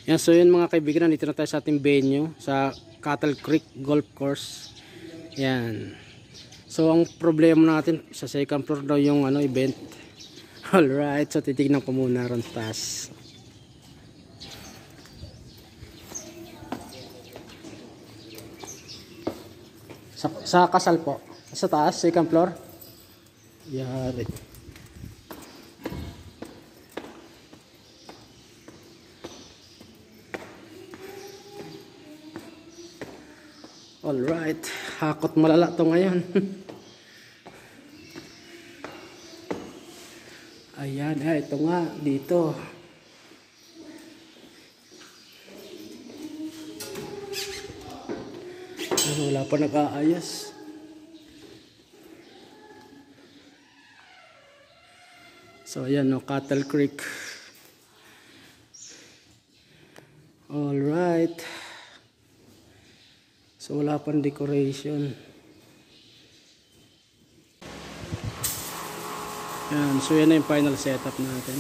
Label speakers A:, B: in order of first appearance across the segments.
A: Yan, so yun mga kaibigan, dito na tayo sa ating venue sa Cattle Creek Golf Course. Yan. So ang problema natin sa second floor daw yung event. Alright, so titignan ko muna ron taas. Sa kasal po. Sa taas, second floor. Yari. Alright, hakot malala to ngayon. Ayan, ito nga, dito. Wala pa nag-aayos. So ayan, no, Cattle Creek. Alright. So wala pang decoration. Yan, so yan na yung final setup natin.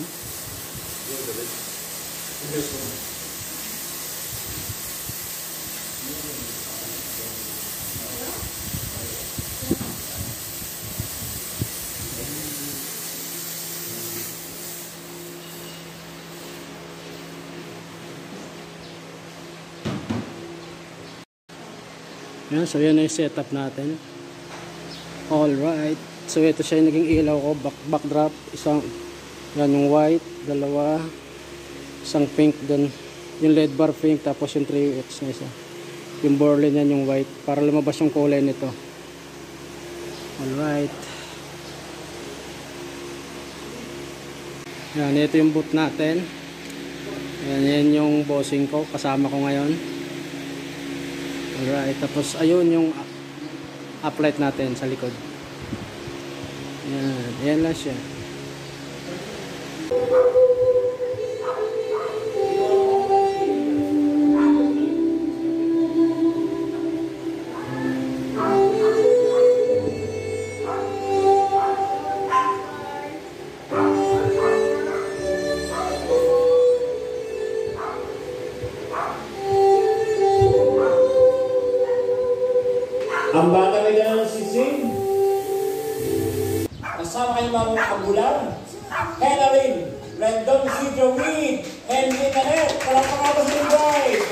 A: Yan, so yan na yung setup natin. Alright. So ito siya yung naging ilaw ko. Backdrop. Isang, yan yung white. Dalawa. Isang pink dun. Yung LED bar pink. Tapos yung 3X na isa. Yung Berlin yan yung white. Para lumabas yung kulay nito. Alright. Yan, ito yung boot natin. Yan, yan yung bossing ko. Kasama ko ngayon. Alright, tapos ayun yung uplight natin sa likod. Yan, yan lang siya.
B: Ang bata may dala ng sisig. Kasama kayo mga kabulan. Henalyn, Rendon, Sidro, Weed, Henry Canet. Palapakabas ng guys.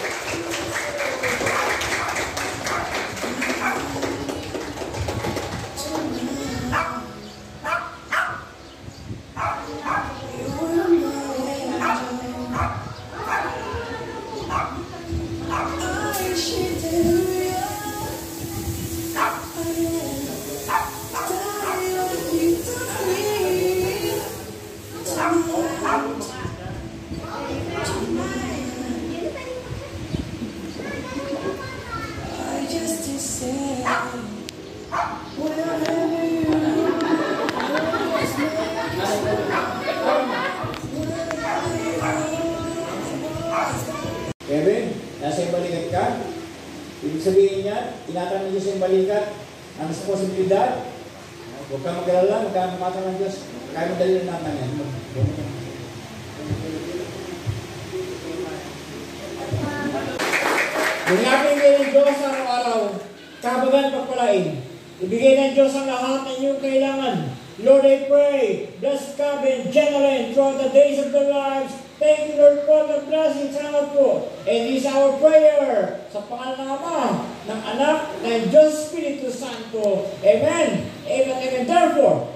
B: Kevin, nasa yung balikat ka? Ibig sabihin niya, tinatanong Diyos yung balikat ang responsibilidad. Huwag kang mag-alala, huwag kang makatang ng Diyos. Kaya madali na natin yan. Bungapin kayo ng Diyos araw-araw, kabagan pagpalain. Ibigay ng Diyos ang lahat ng inyong kailangan. Lord, I pray, bless Kevin, General, throughout the days of their lives. Thank you, Lord, for the blessings. Salamat po. And this is our prayer sa pangalan ng Ama, ng Anak, ng Diyos Espiritu Santo. Amen. Amen. Amen. Therefore,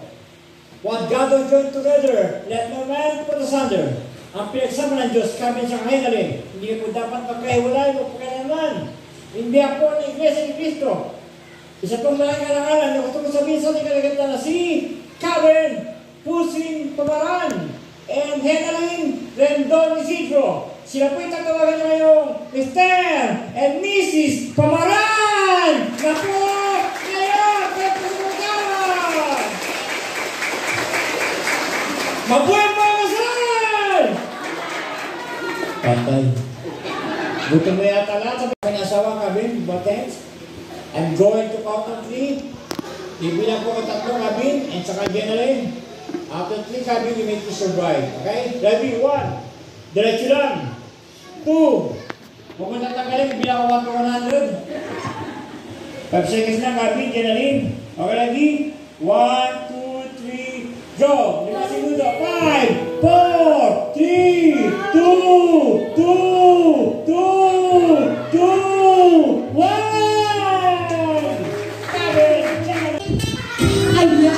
B: what God has joined together, let no man put asunder. Ang pinagsama ng Diyos, kami sa kahinalin. Hindi po dapat magkahiwalay o pagkailanman. Hindi ako ng Iglesia ni Cristo. Isa pong malaking karangalan na gusto ko sabihin sa ating kalagatan na si Karen Pusing Pamaran and Henalyn Rendon Isidro. Sila po itatawagan niyo ngayong Mr. and Mrs. Pamaran! Na po ngayon! Pagpapagawan! Mabuhay po ang kasal! Patay. Buto mo yata lahat sa panyasawa kami, Batens. I'm going to count on 3. Bibilang ko tatlo, Kabin, and saka General. After 3, Kabin, you make to survive. Okay? Ready? 1. Diretso lang. 2. Huwag mo tatanggalin, bilang 1 to 100. 5 seconds na, Gabi, Jenaline. Okay, ready? 1, 2, 3, go! 5 segundo. 5, 4, 3, 2, 2, 2, 2, 1! Gabi, Jenaline.
C: Ayan!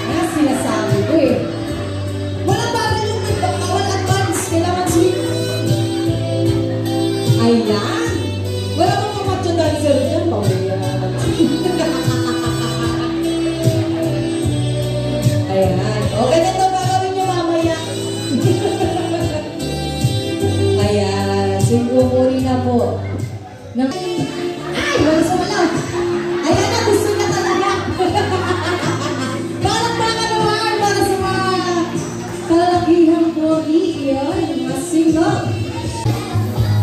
C: Kaya sinasabi ko eh. Walang bagal yung walang advance. Kailangan sweet. Ayan! Wala kang mamatyo dancer dyan. Pamilya. Ayan. O, ganito ba gawin nyo mamaya? Ayan. Siguro na po. Ay! Wala sa wala. Ayan na. Gusto niya talaga. Para sa mga kalagihang pogi. Yan. Masingok.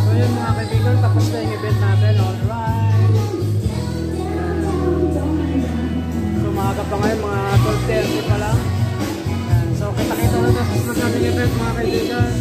A: So yun mga kaibigan, tapos na yung event natin. Alright. So maaga pa ngayon, mga 12:30 pa lang. Yan. So kita-kita na sa susunod nating event mga kaibigan.